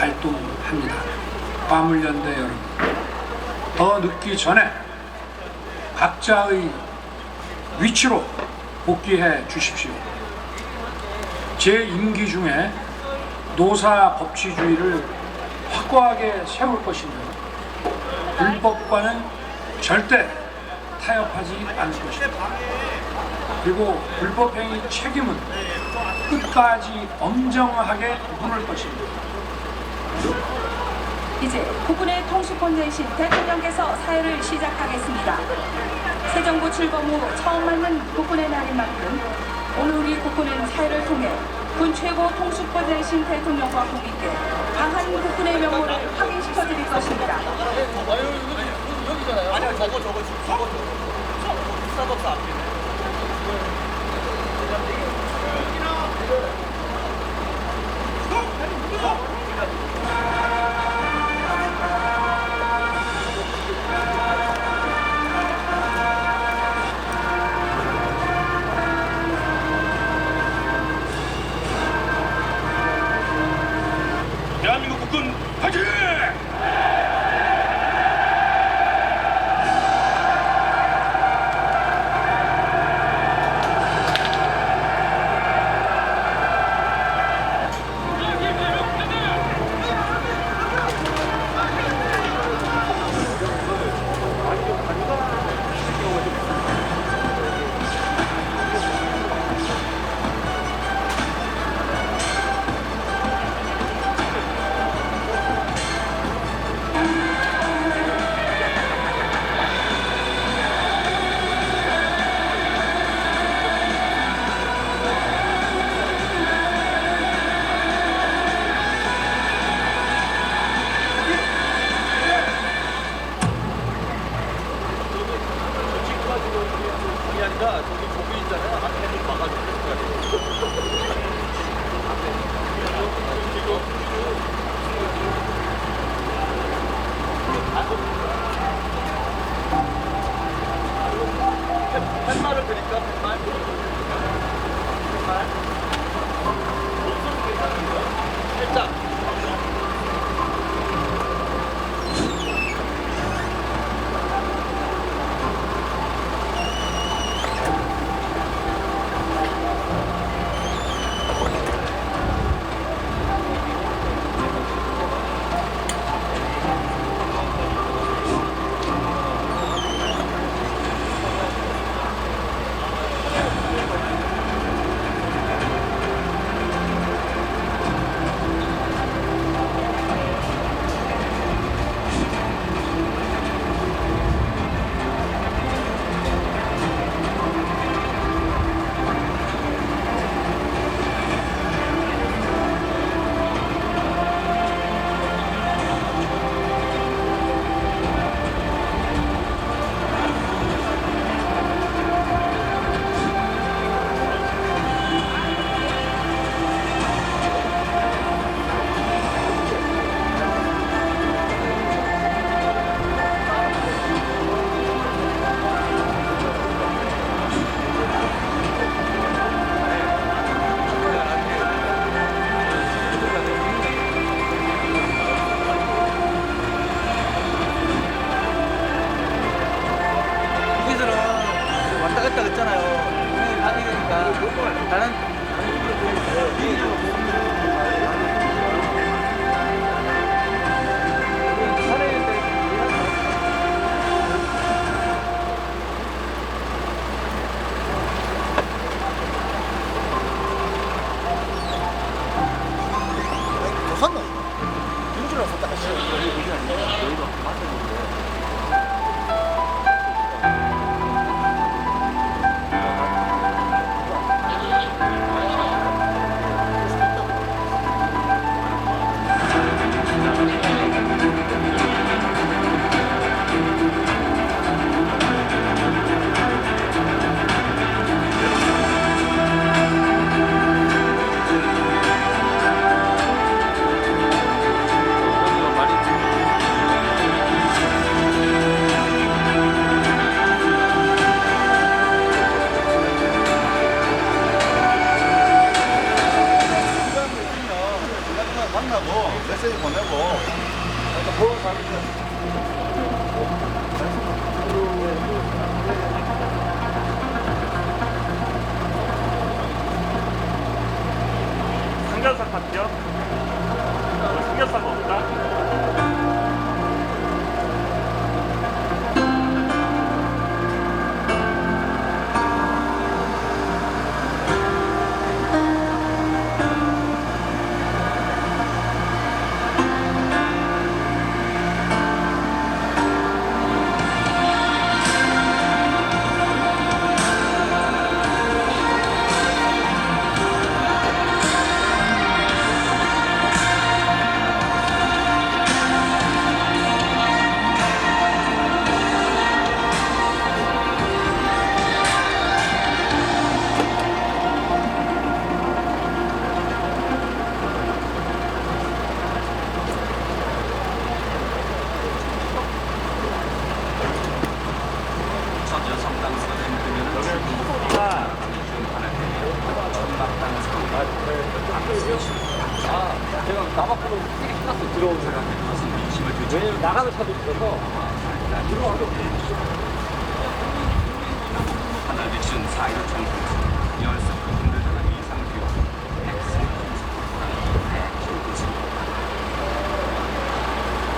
발동합니다. 화물연대 여러분, 더 늦기 전에 각자의 위치로 복귀해 주십시오. 제 임기 중에 노사 법치주의를 확고하게 세울 것이며 불법과는 절대 타협하지 않을 것입니다. 그리고 불법행위 책임은 끝까지 엄정하게 물을 것입니다. 이제 국군의 통수권 대신 대통령께서 사회를 시작하겠습니다. 새 정부 출범 후 처음 맞는 국군의 날인 만큼 오늘 우리 국군은 사회를 통해 군 최고 통수권 대신 대통령과 국민께 강한 국군의 명호를 확인시켜 드릴 것입니다. 아니 저거 스타벅스 앞에. 대한민국 국군 화이팅! 메시지 보내고 보러 가는 삼겹살 파티요? 삼겹살은 없다? 제가 나바꾸로 되게 신났어 들어온 사람. 왜냐면 나가는 차도 있어서 들어와도 하늘 비춘 4.15 총선 열석 흔들다는 이상규 백승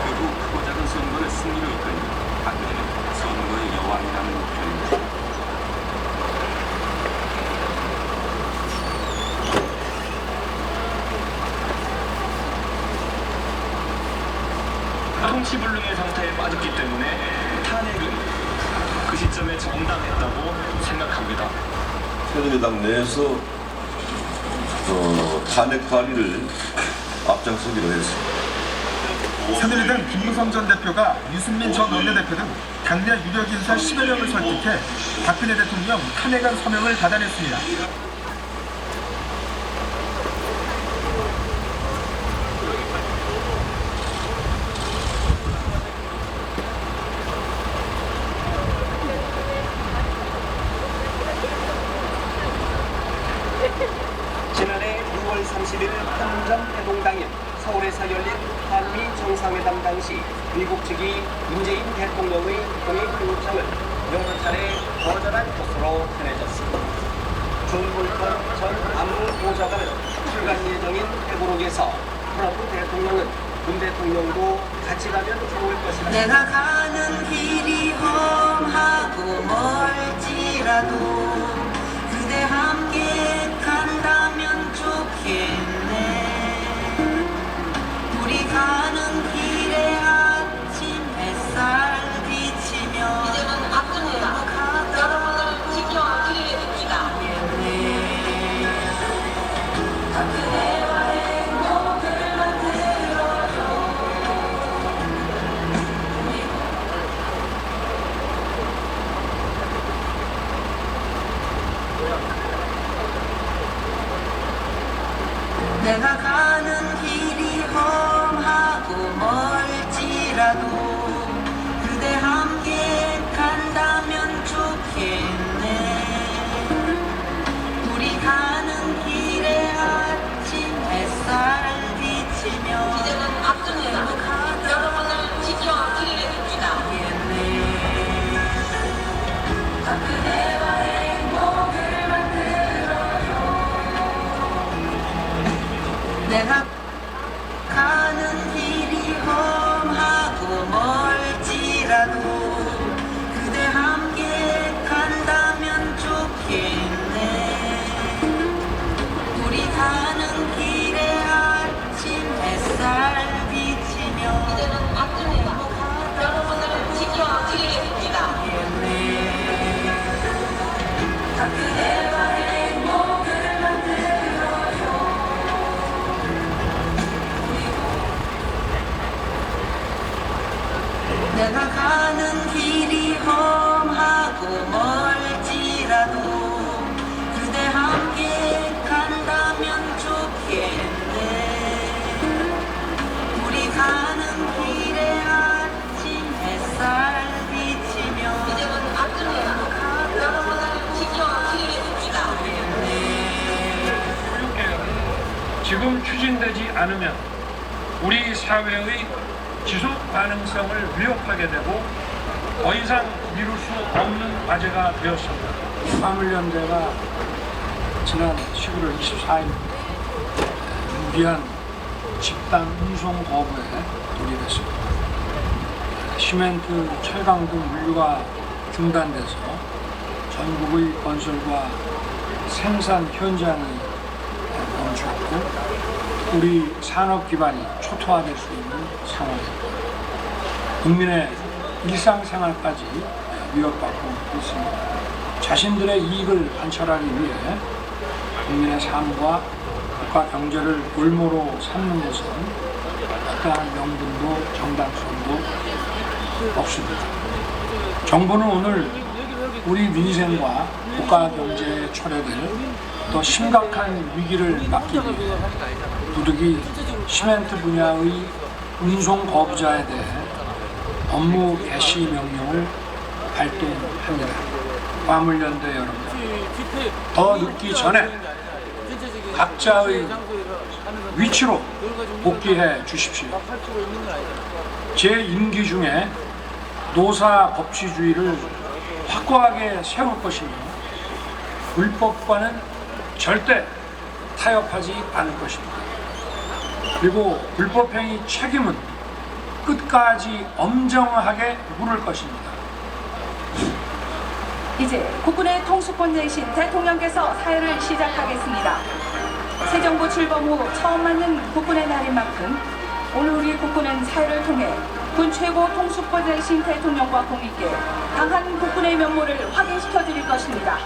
그후 크고 작은 선거의 승리를 이끈 박근혜는 선거의 여왕이라는 표현입니다. 통치불능의 상태에 빠졌기 때문에 탄핵은 그 시점에 정당했다고 생각합니다. 새누리당 내에서 탄핵 발의를 앞장서기로 했습니다. 새누리당 김무성 전 대표가 유승민 전 원내대표 등 당내 유력 인사 10여 명을 설득해 박근혜 대통령 탄핵안 서명을 받아냈습니다. 지난해 6월 30일 한정회동 당일 서울에서 열린 한미 정상회담 당시 미국 측이 문재인 대통령의 통일 요청을 여러 차례 거절한 것으로 전해졌습니다. 존 볼턴 전 안보보좌관은 출간 예정인 회고록에서 트럼프 대통령은 문 대통령도 같이 가면 좋을 것이다. 내가 가는 길이 험하고 멀지라도 그대 함께 간다면 좋겠네. 우리 가는 길에 아침 햇살 비치며 이제는 앞둔니다. 여러분을 지켜드리겠습니다. 그대와의 행복을 만들어줘. 내가 가는 길이 험하고 멀지라도 그대 함께 간다면 좋겠네. 우리 가는 길에 아침 햇살 비치며 이제는 앞둔니다. 여러분을 지켜드리겠습니다. 그대와의 행복을 내가 가는 길이 험하고 멀지라도 그대 함께 간다면 좋겠네. 우리 가는 길에 아침 햇살 비치며 이제는 앞둔니다. 여러분을 지켜드리겠습니다. 그대와의 행복을 만들어줘. 내가 가는 길이 험하고 멀지라도 그대 함께 간다면 좋겠네. 우리 가는 길에 아침 햇살 비치며 이제는 앞둔니다. 여러분을 지켜드리겠습니다. 지금 추진되지 않으면 우리 사회의 지속 가능성을 위협하게 되고 더 이상 미룰 수 없는 과제가 되었습니다. 화물연대가 지난 11월 24일 무리한 집단 운송 거부에 돌입했습니다. 시멘트, 철강 등 물류가 중단돼서 전국의 건설과 생산 현장이 멈추었고 우리 산업 기반이 초토화될 수 있는 상황입니다. 국민의 일상생활까지 위협받고 있습니다. 자신들의 이익을 관철하기 위해 국민의 삶과 국가 경제를 골모로 삼는 것은 어떠한 명분도 정당성도 없습니다. 정부는 오늘 우리 민생과 국가 경제에 초래될 더 심각한 위기를 막기 위해 부득이 시멘트 분야의 운송 거부자에 대해 업무 개시 명령을 발동합니다. 화물연대 여러분, 더 늦기 전에 각자의 위치로 복귀해 주십시오. 제 임기 중에 노사 법치주의를 확고하게 세울 것이며 불법과는 절대 타협하지 않을 것입니다. 그리고 불법행위 책임은 끝까지 엄정하게 물을 것입니다. 이제 국군의 통수권 대신 대통령께서 사회를 시작하겠습니다. 새 정부 출범 후 처음 맞는 국군의 날인 만큼 오늘 우리 국군은 사회를 통해 군 최고 통수권 대신 대통령과 공익계 강한 국군의 면모를 확인시켜 드릴 것입니다.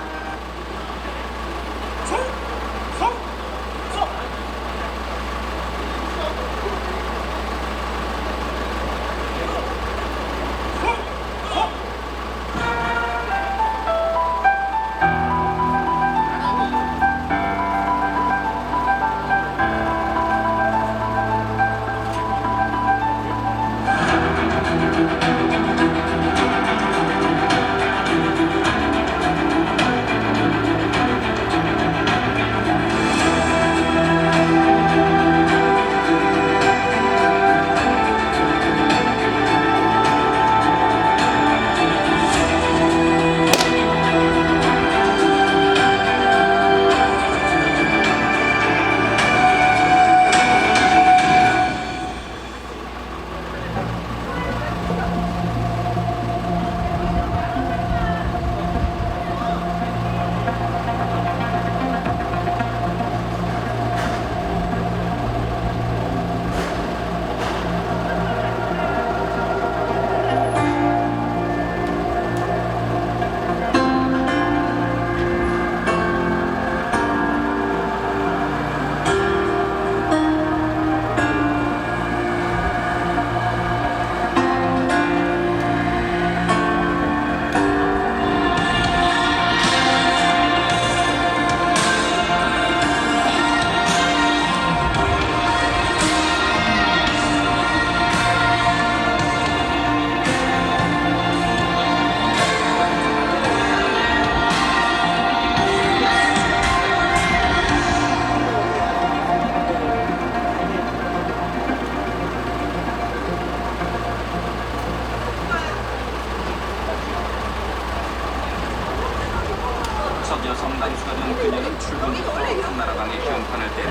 성당수가된 그녀는 출근부터 한나라당의 현판을 때려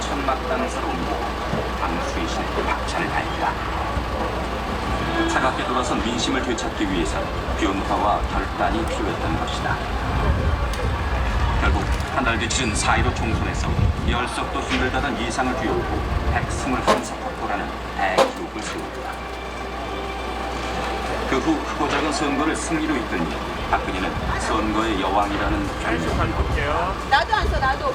천막당사로 옮기고 방수이신의 박차를 달리다. 차갑게 돌아선 민심을 되찾기 위해서 변화와 결단이 필요했던 것이다. 결국 한 달 뒤치른 4.15 총선에서 열석도 힘들다던 예상을 뒤엎고 121석 확보라는 대기록을 세웠다. 그 후 크고 작은 선거를 승리로 이끌니 박근혜는 선거의 여왕이라는 별명을 얻었다. 나도 안 써, 나도.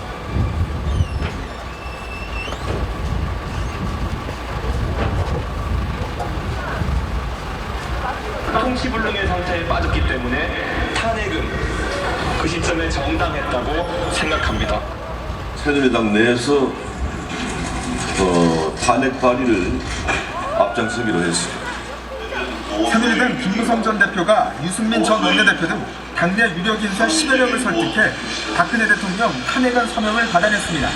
통치불능의 상태에 빠졌기 때문에 탄핵은 그 시점에 정당했다고 생각합니다. 새누리당 내에서 탄핵 발의를 앞장서기로 했습니다. 새누리당 김무성 전 대표가 유승민 전 원내대표 등 당내 유력 인사 10여 명을 설득해 박근혜 대통령 탄핵안 서명을 받아냈습니다.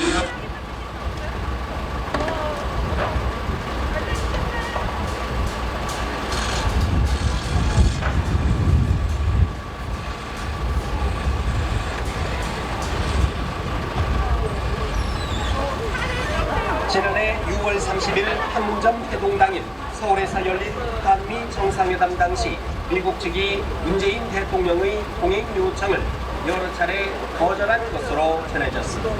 판문점 대동당일 서울에서 열린 한미 정상회담 당시 미국 측이 문재인 대통령의 동행 요청을 여러 차례 거절한 것으로 전해졌습니다.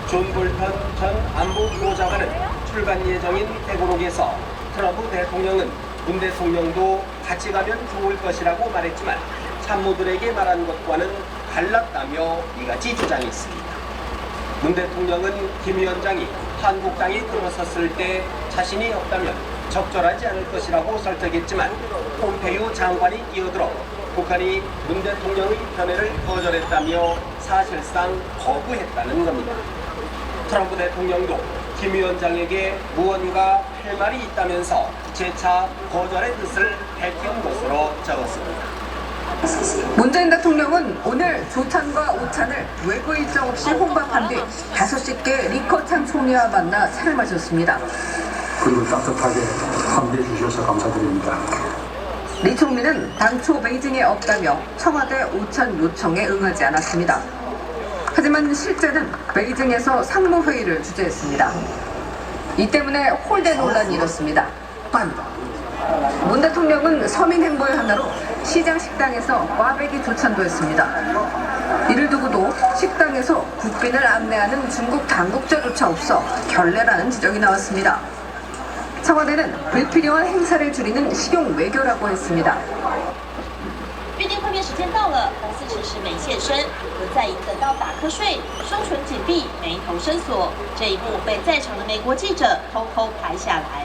존 볼턴 전 안보보좌관은 출간 예정인 회고록에서 트럼프 대통령은 문 대통령도 같이 가면 좋을 것이라고 말했지만 참모들에게 말한 것과는 달랐다며 이같이 주장했습니다. 문 대통령은 김 위원장이 한국당에 들어섰을 때 자신이 없다면 적절하지 않을 것이라고 설득했지만 폼페이오 장관이 끼어들어 북한이 문 대통령의 편애를 거절했다며 사실상 거부했다는 겁니다. 트럼프 대통령도 김 위원장에게 무언가 할 말이 있다면서 재차 거절의 뜻을 밝힌 것으로 적었습니다. 문재인 대통령은 오늘 조찬과 오찬을 외부 일정 없이 혼밥한 뒤 5시께 리커창 총리와 만나 차를 마셨습니다. 그리고 따뜻하게 함께해 주셔서 감사드립니다. 리 총리는 당초 베이징에 없다며 청와대 오찬 요청에 응하지 않았습니다. 하지만 실제는 베이징에서 상무회의를 주재했습니다. 이 때문에 홀대 논란이 일었습니다. 문 대통령은 서민 행보의 하나로 시장 식당에서 꽈배기 조찬도 했습니다. 이를 두고도 식당에서 국빈을 안내하는 중국 당국자조차 없어 결례라는 지적이 나왔습니다. 청와대는 불필요한 행사를 줄이는 식용 외교라고 했습니다. 约定会面时间到了，洪思迟迟没现身，何在莹等到打瞌睡，双唇紧闭，眉头深锁。这一幕被在场的美国记者偷偷拍下来。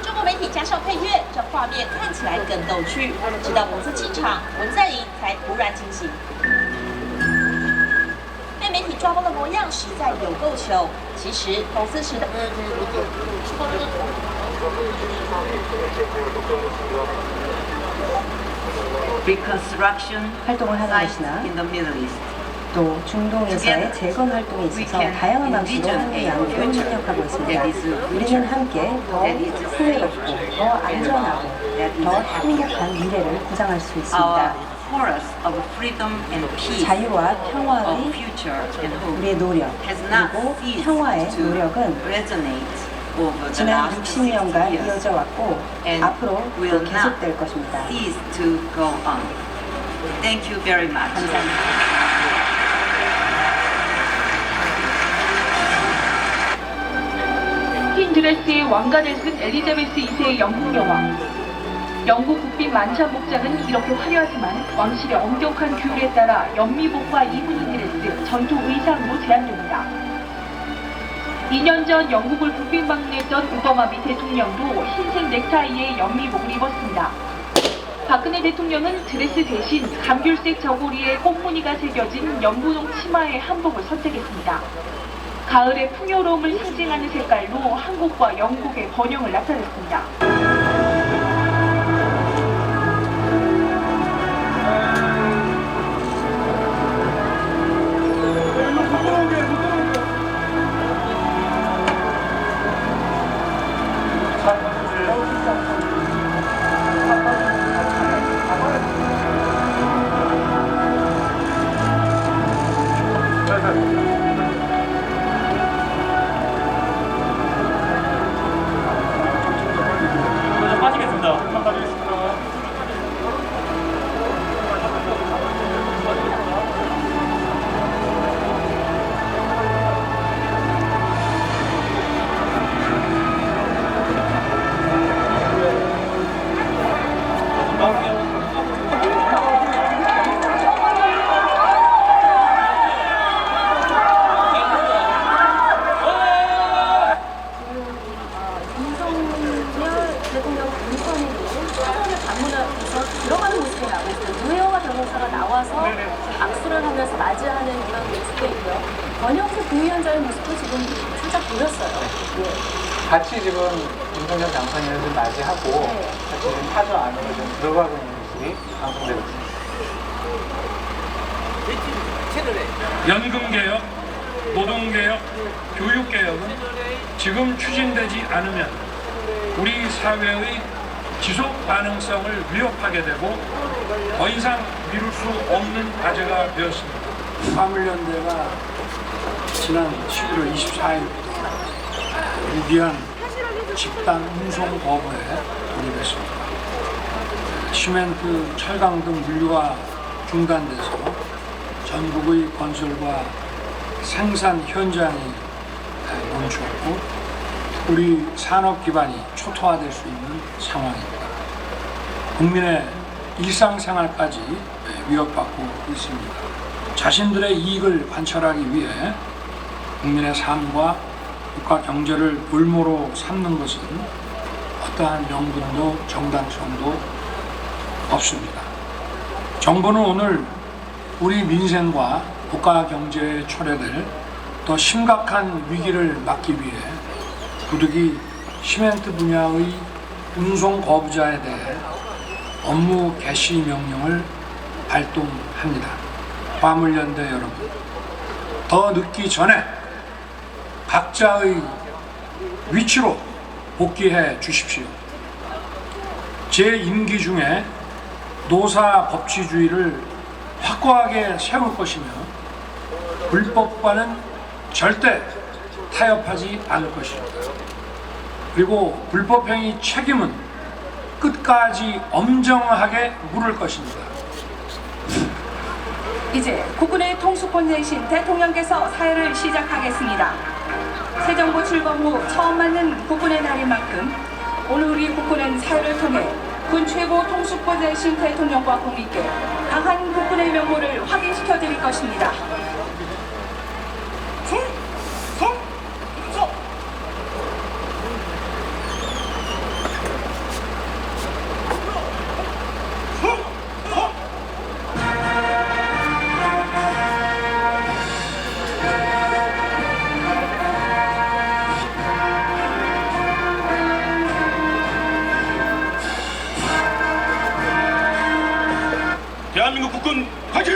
中国媒体加上配乐，这画面看起来更逗趣。直到公司进场，文在寅才突然惊醒。被媒体抓包的模样实在有够糗。其實洪思遲的활동을 하는 것이나 또 중동에서의 재건 활동에 있어서 다양한 방식으로 한국 양국을 협력하고 있습니다. 우리는 함께 더 풍요롭고 더 안전하고 더 행복한 미래를 구상할 수 있습니다. 자유와 평화의 우리의 노력 그리고 평화의 노력은 지난 60년간 이어져 왔고 앞으로 또 계속될 것입니다. 감사합니다. 흰 드레스에 왕관을 쓴 엘리자베스 2세의 영국 여왕. 영국 국빈 만찬 복장은 이렇게 화려하지만 왕실의 엄격한 규율에 따라 연미복과 이브닝 드레스, 전투 의상으로 제한됩니다. 2년 전 영국을 국빈 방문했던 오바마 미 대통령도 흰색 넥타이에 연미복을 입었습니다. 박근혜 대통령은 드레스 대신 감귤색 저고리에 꽃무늬가 새겨진 연분홍 치마의 한복을 선택했습니다. 가을의 풍요로움을 상징하는 색깔로 한국과 영국의 번영을 나타냈습니다. 악수를 하면서 맞이하는 이런 모습도 있고요. 권영세 부위원장의 모습도 지금 살짝 보였어요. 예. 같이 지금 윤석열 장관을 좀 맞이하고 같이 지금 파조 안으로 좀 들어가고 있는 모습이 방송되고 있습니다. 연금개혁, 노동개혁, 교육개혁은 지금 추진되지 않으면 우리 사회의 지속 가능성을 위협하게 되고 더 이상 미룰 수 없는 과제가 되었습니다. 화물연대가 지난 11월 24일부터 위한 집단 운송 거부에 돌입했습니다. 시멘트, 철강 등 물류가 중단돼서 전국의 건설과 생산 현장이 멈추었고 우리 산업 기반이 초토화될 수 있는 상황입니다. 국민의 일상생활까지 위협받고 있습니다. 자신들의 이익을 관철하기 위해 국민의 삶과 국가 경제를 볼모로 삼는 것은 어떠한 명분도 정당성도 없습니다. 정부는 오늘 우리 민생과 국가 경제에 초래될 더 심각한 위기를 막기 위해 부득이 시멘트 분야의 운송 거부자에 대해 업무 개시 명령을 발동합니다. 화물연대 여러분, 더 늦기 전에 각자의 위치로 복귀해 주십시오. 제 임기 중에 노사 법치주의를 확고하게 세울 것이며 불법과는 절대 타협하지 않을 것입니다. 그리고 불법행위 책임은 끝까지 엄정하게 물을 것입니다. 이제 국군의 통수권 대신 대통령께서 사회를 시작하겠습니다. 새 정부 출범 후 처음 맞는 국군의 날인 만큼 오늘 우리 국군은 사회를 통해 군 최고 통수권 대신 대통령과 공익께 강한 국군의 명호를 확인시켜 드릴 것입니다. 대한민국 국군 화이팅!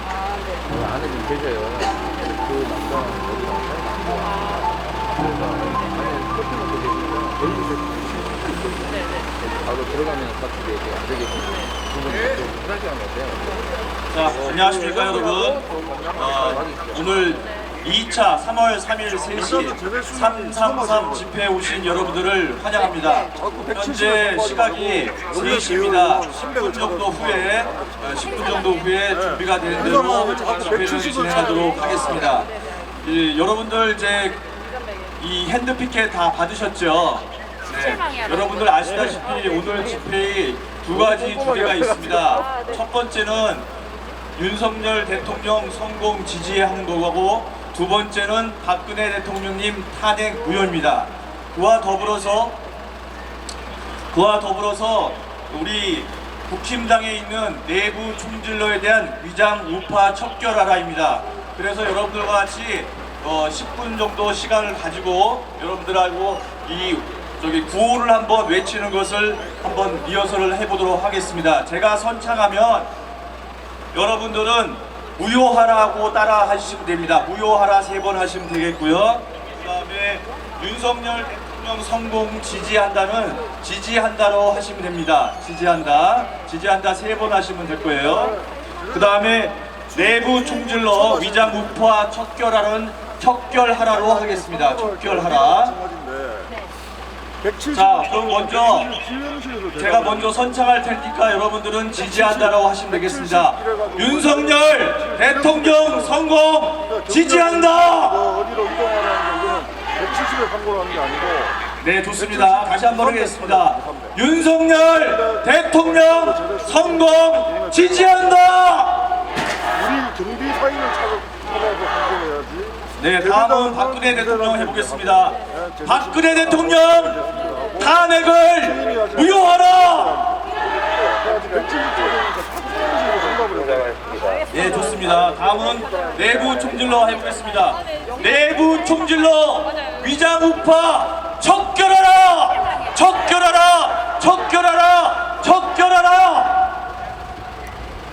안에 좀 계셔요. 그 남자는 여기 나와요. 그래서 안에 커피만 계시면 여기서 바로 들어가면 같이 이렇게 안 되겠군요. 두분 좀 편하게 하면 돼요. 자, 안녕하십니까 여러분. 오늘 2차 3월 3일 3시 333 집회에 오신 여러분들을 환영합니다. 현재 시각이 3시입니다. 10분 정도 후에 준비가 되는 대로 집회를 진행하도록 하겠습니다. 여러분들 이제 이 핸드피켓 다 받으셨죠? 네. 여러분들 아시다시피 오늘 집회에 두 가지 주제가 있습니다. 첫 번째는 윤석열 대통령 성공 지지하는 거고, 두 번째는 박근혜 대통령님 탄핵 무효입니다. 그와 더불어서 우리 국힘당에 있는 내부 총질러에 대한 위장 우파 척결하라입니다. 그래서 여러분들과 같이 10분 정도 시간을 가지고 여러분들하고 이 구호를 한번 외치는 것을 한번 리허설을 해보도록 하겠습니다. 제가 선창하면 여러분들은 무효하라고 따라 하시면 됩니다. 무효하라 3번 하시면 되겠고요. 그 다음에 윤석열 대통령 성공 지지한다는 지지한다로 하시면 됩니다. 지지한다 3번 하시면 될 거예요. 그 다음에 내부 총질러 위장 우파 척결하라로 하겠습니다. 척결하라. 자, 그럼 먼저 제가 먼저 선창할 테니까 여러분들은 지지한다라고 하시면 되겠습니다. 윤석열 대통령 성공 지지한다. 어디로 이동하라는 거 170에 광고를 하는 게 아니고. 네, 좋습니다. 다시 한번 하겠습니다. 윤석열 대통령 성공 지지한다. 우리 경비 사인을 찾아서 광고해야지. 네, 다음은 박근혜 대통령 해보겠습니다. 박근혜 대통령 탄핵을 무효하라! 네, 좋습니다. 다음은 내부 총질러 해보겠습니다. 내부 총질러 위장 우파 척결하라! 척결하라! 척결하라! 척결하라!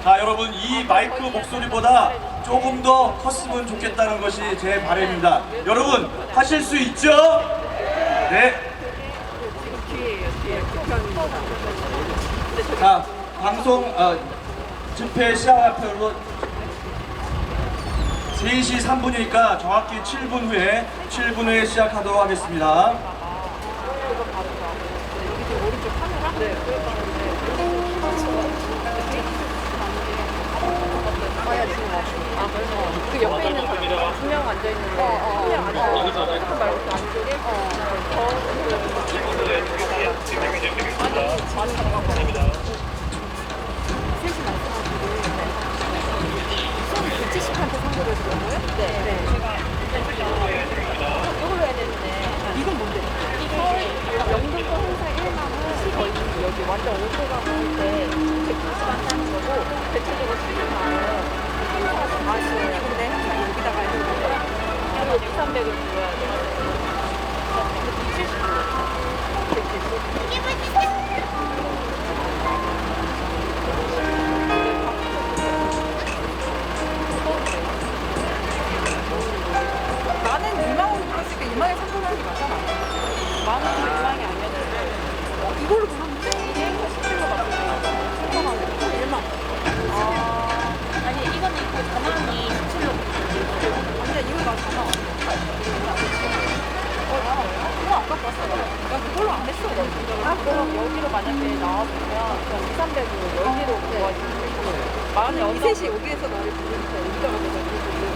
자, 여러분, 이 마이크 목소리보다 조금 더 컸으면 좋겠다는 것이 제 바람입니다. 여러분, 하실 수 있죠? 네. 자, 방송 집회 시작하도록 3시 3분이니까 정확히 7분 후에 시작하도록 하겠습니다. 그 옆에 있는 사람 2명 앉아있는데 1명 앉아있는 말고 그 안쪽에 이걸로 해야 되는데 이건 뭔데? 영등포 행사 1만은 거의 여기 완전 오토가 보일 때 190만 타는 거고 대체적으로 10만은 아쉬워요. 근데 항상 여기다가 해야 되는데 이거 2,300을 불러야 돼. 나는 2만 원 불렀으니까 2만에 3천 원이 맞잖아. 만 원은 2만이 아니었는데 이걸로 불렀는데 이게 행사 17로 바뀌었어. 3만 원에 1만. 아니 이거는 있고 4만 원이 17로 근데 이거 나 4만 원. 그거 안 갖고 왔어. 나 그걸로 안 했어. 그럼 여기로 만약에 나왔으면 그냥 2, 300으로 여기로 모아주고 만약에 이 셋이 여기에서 나를 부르니까 여기다가 내가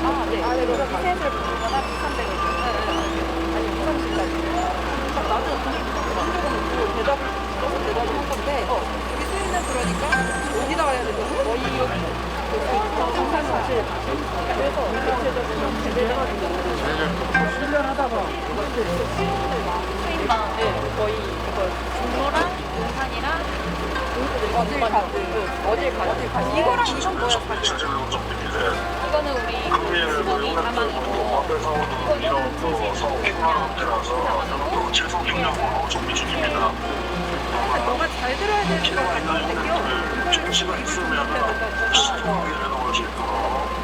아, 네. 그럼 이 셋을 부르거나 2, 300을 부르거나 아니 2, 30까지 나도 대답을 한 건데 여기 수위는 그러니까 여기다가 해야 되고 거의 정상 사실 그래서 대체적으로 훈련하다가 수인방 거의 이걸 중로랑 용산이랑 어딜 가든 이거랑 이건 뭐야? 이거는 우리 수동이 가방이고 너가 잘 들어야 되는 거 같은데 중시가 있으면 시스템하게 해놓을 수 있도록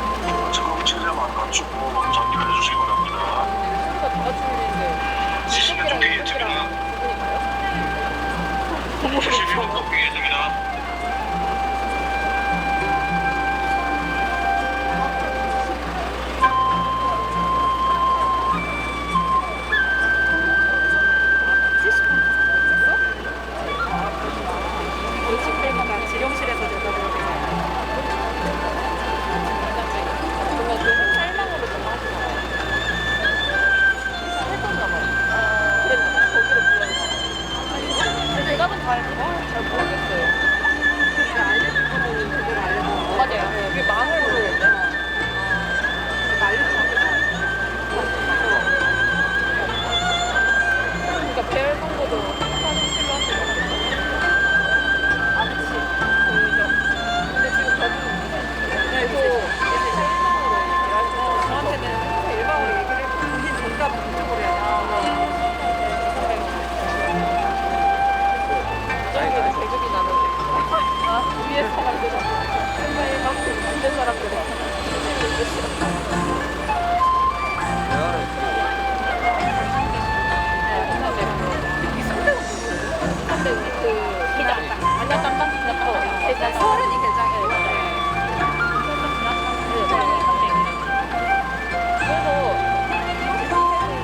서른이 개장이에요.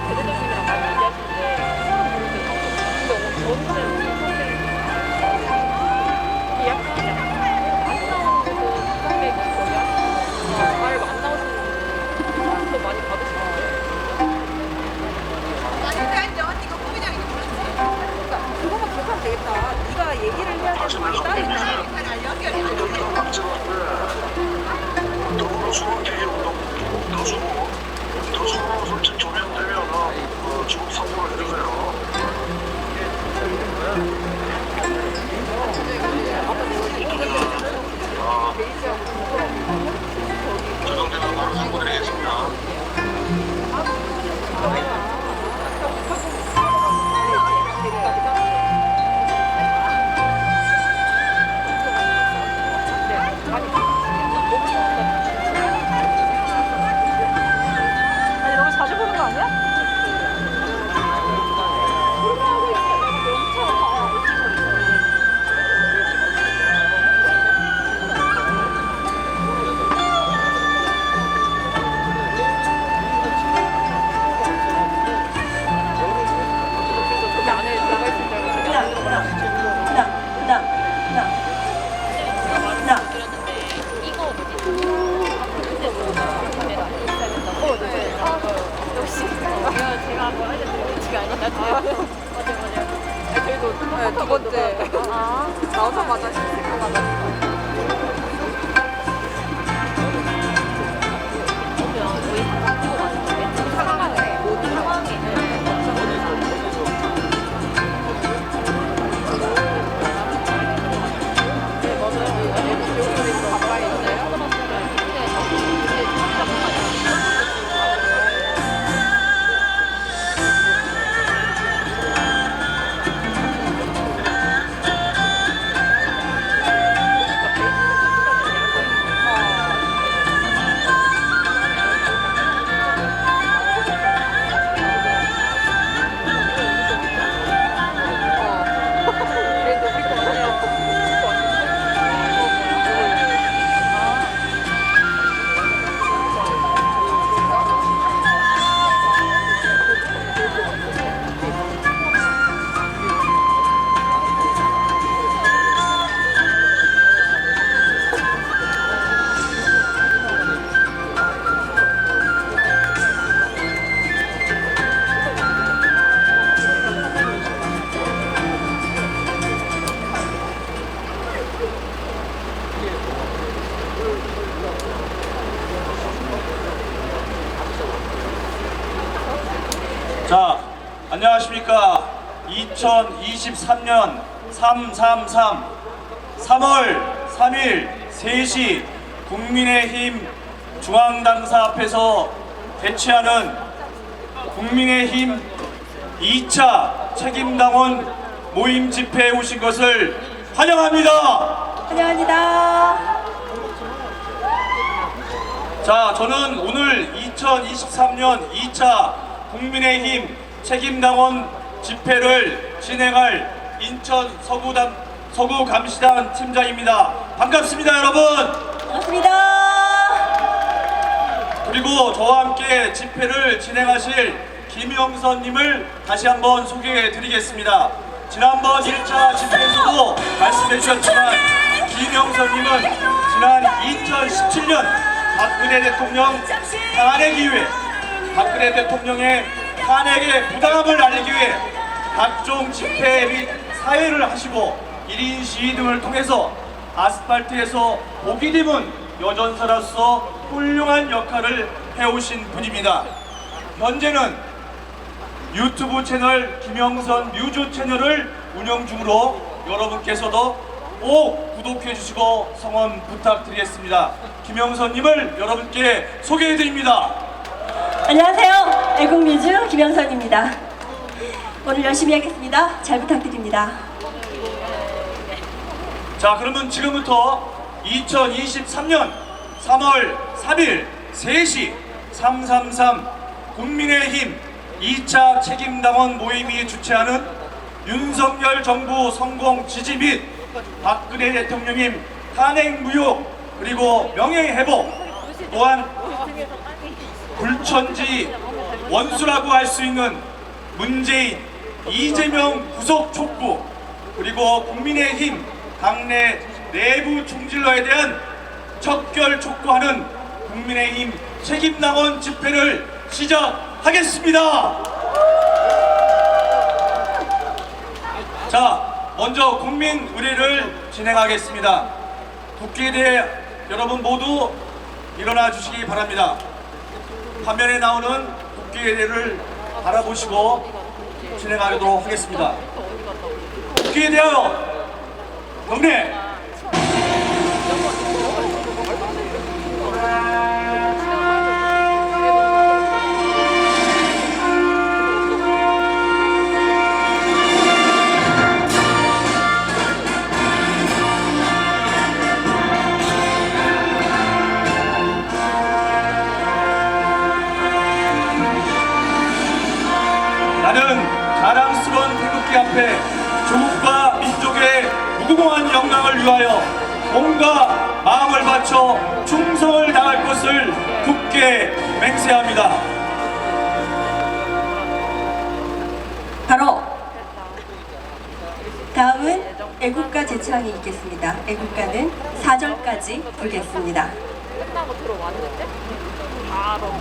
대대장님이랑 많이 얘기하시는데 근데 이게 약간 안 나오는 그 수상백이 뭐냐 말안 나오시는 분도 많이 받으시는데 그거만 기억하면 되겠다. 네가 얘기를 해야 되는 거 따르니까 솔직히 조명되면은 중국 상품을 해주세요. 조정되면 바로 상고드리겠습니다. 아니 너무 자주 보는 거 아니야? 그 안에 들어가 있을 줄 알고 저기 안에 역시 제가 뭐 알려드릴 위치가 아닌 것 같아요. 맞아요. 저희도 두 번째 나오자마자 자, 안녕하십니까. 2023년 333 3월 3일 3시 국민의힘 중앙당사 앞에서 개최하는 국민의힘 2차 책임당원 모임 집회에 오신 것을 환영합니다. 환영합니다. 자, 저는 오늘 2023년 2차 국민의힘 책임당원 집회를 진행할 인천 서구감시단 팀장입니다. 반갑습니다, 여러분. 반갑습니다. 그리고 저와 함께 집회를 진행하실 김영선님을 다시 한번 소개해 드리겠습니다. 지난번 1차 집회에서도 말씀해 주셨지만 김영선님은 지난 2017년 박근혜 대통령 탄핵 이후에 박근혜 대통령의 탄핵의 부당함을 알리기 위해 각종 집회 및 사회를 하시고 1인 시위 등을 통해서 아스팔트에서 보기 드문 여전사로서 훌륭한 역할을 해오신 분입니다. 현재는 유튜브 채널 김영선 뮤즈 채널을 운영 중으로 여러분께서도 꼭 구독해 주시고 성원 부탁드리겠습니다. 김영선님을 여러분께 소개해 드립니다. 안녕하세요. 애국뮤즈 김영선입니다. 오늘 열심히 하겠습니다. 잘 부탁드립니다. 자, 그러면 지금부터 2023년 3월 3일 3시 333 국민의힘 2차 책임당원 모임이 주최하는 윤석열 정부 성공 지지 및 박근혜 대통령님 탄핵 무효 그리고 명예회복, 또한 불천지 원수라고 할 수 있는 문재인, 이재명 구속 촉구, 그리고 국민의힘 당내 내부 총질러에 대한 척결 촉구하는 국민의힘 책임당원 집회를 시작하겠습니다. 자, 먼저 국민 의례를 진행하겠습니다. 국회에 대해 여러분 모두 일어나 주시기 바랍니다. 화면에 나오는 국회 의례를 바라보시고 진행하도록 하겠습니다. 국회에 대하여 경례. 나는 자랑스러운 태극기 앞에 조국과 민족의 무궁한 영광을 위하여 몸과 마음을 바쳐 충성을 다할 것을 굳게 맹세합니다. 바로 다음은 애국가 제창이 있겠습니다. 애국가는 4절까지 부르겠습니다. 끝나고 들어왔는데 바로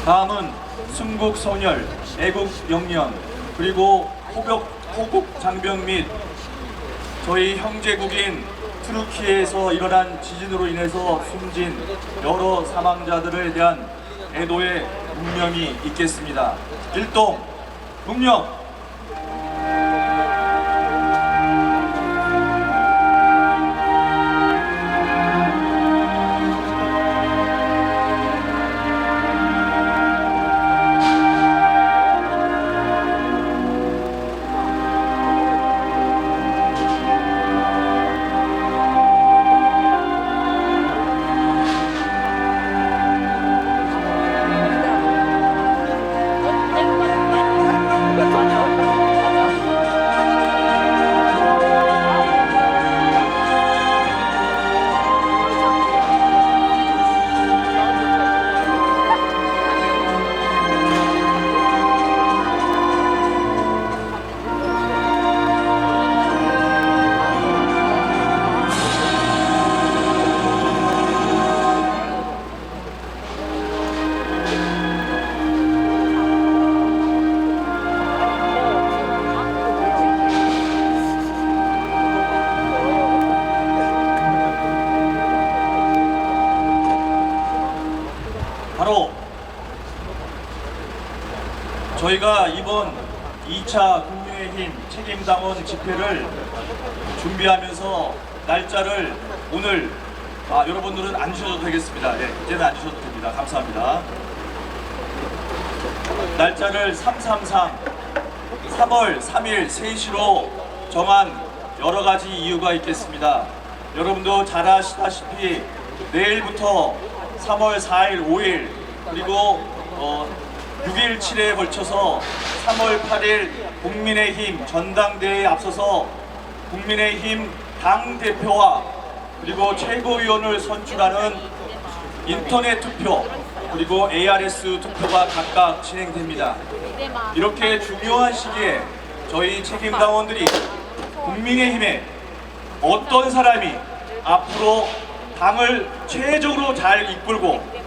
다음은 순국선열, 애국영령, 그리고 호국 장병 및 저희 형제국인 트루키에서 일어난 지진으로 인해서 숨진 여러 사망자들에 대한 애도의 문명이 있겠습니다. 일동 문명. 바로 저희가 이번 2차 국민의힘 책임당원 집회를 준비하면서 날짜를 오늘 여러분들은 안 주셔도 되겠습니다. 네, 이제는 안 주셔도 됩니다. 감사합니다. 날짜를 3월 3일 3시로 정한 여러 가지 이유가 있겠습니다. 여러분도 잘 아시다시피 내일부터 3월 4일, 5일 그리고 6일, 7일에 걸쳐서 3월 8일 국민의힘 전당대회에 앞서서 국민의힘 당대표와 그리고 최고위원을 선출하는 인터넷 투표 그리고 ARS 투표가 각각 진행됩니다. 이렇게 중요한 시기에 저희 책임당원들이 국민의힘에 어떤 사람이 앞으로 당을 최적으로 잘 이끌고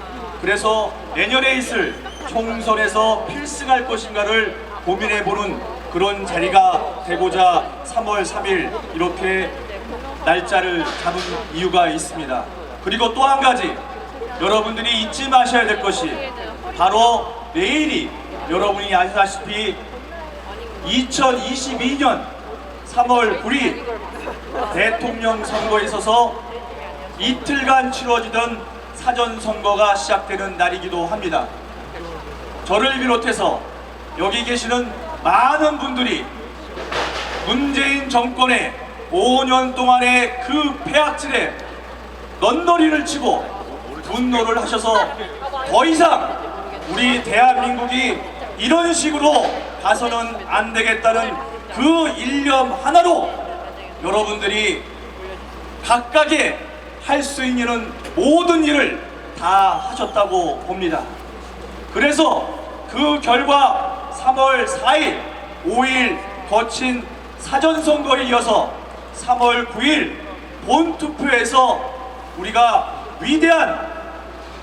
그래서 내년에 있을 총선에서 필승할 것인가를 고민해보는 그런 자리가 되고자 3월 3일 이렇게 날짜를 잡은 이유가 있습니다. 그리고 또 한 가지 여러분들이 잊지 마셔야 될 것이 바로 내일이 여러분이 아시다시피 2022년 3월 9일 대통령 선거에 있어서 이틀간 치러지던 사전선거가 시작되는 날이기도 합니다. 저를 비롯해서 여기 계시는 많은 분들이 문재인 정권의 5년 동안의 그 폐악질에 넌더리를 치고 분노를 하셔서 더 이상 우리 대한민국이 이런 식으로 가서는 안 되겠다는 그 일념 하나로 여러분들이 각각의 할 수 있는 모든 일을 다 하셨다고 봅니다. 그래서 그 결과 3월 4일, 5일 거친 사전선거에 이어서 3월 9일 본투표에서 우리가 위대한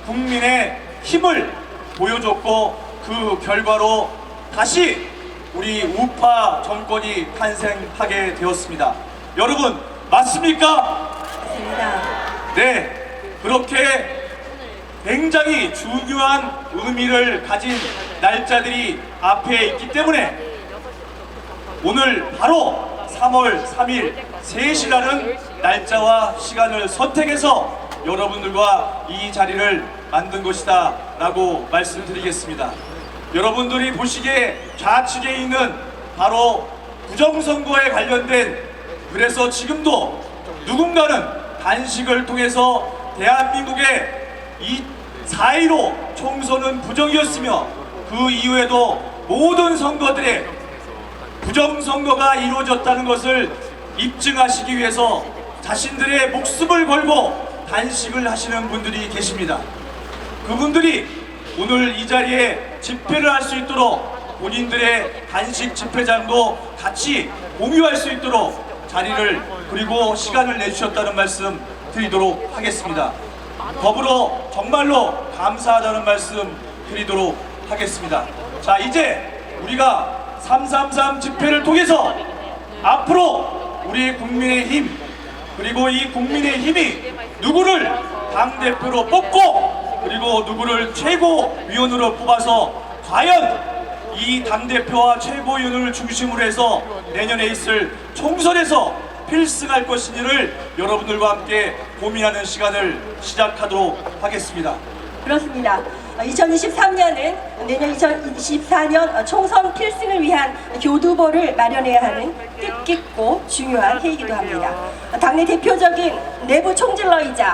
국민의 힘을 보여줬고 그 결과로 다시 우리 우파 정권이 탄생하게 되었습니다. 여러분 맞습니까? 맞습니다. 네, 그렇게 굉장히 중요한 의미를 가진 날짜들이 앞에 있기 때문에 오늘 바로 3월 3일 3시라는 날짜와 시간을 선택해서 여러분들과 이 자리를 만든 것이다 라고 말씀드리겠습니다. 여러분들이 보시기에 좌측에 있는 바로 부정선거에 관련된 그래서 지금도 누군가는 단식을 통해서 대한민국의 이 4.15 총선은 부정이었으며 그 이후에도 모든 선거들에 부정선거가 이루어졌다는 것을 입증하시기 위해서 자신들의 목숨을 걸고 단식을 하시는 분들이 계십니다. 그분들이 오늘 이 자리에 집회를 할 수 있도록 본인들의 단식 집회장도 같이 공유할 수 있도록 자리를 그리고 시간을 내주셨다는 말씀 드리도록 하겠습니다. 더불어 정말로 감사하다는 말씀 드리도록 하겠습니다. 자, 이제 우리가 3.3 집회를 통해서 앞으로 우리 국민의힘, 그리고 이 국민의힘이 누구를 당대표로 뽑고 그리고 누구를 최고위원으로 뽑아서 과연 이 당대표와 최고위원을 중심으로 해서 내년에 있을 총선에서 필승할 것인지를 여러분들과 함께 고민하는 시간을 시작하도록 하겠습니다. 그렇습니다. 2023년은 내년 2024년 총선 필승을 위한 교두보를 마련해야 하는 뜻깊고 중요한 해이기도 합니다. 당내 대표적인 내부 총질러이자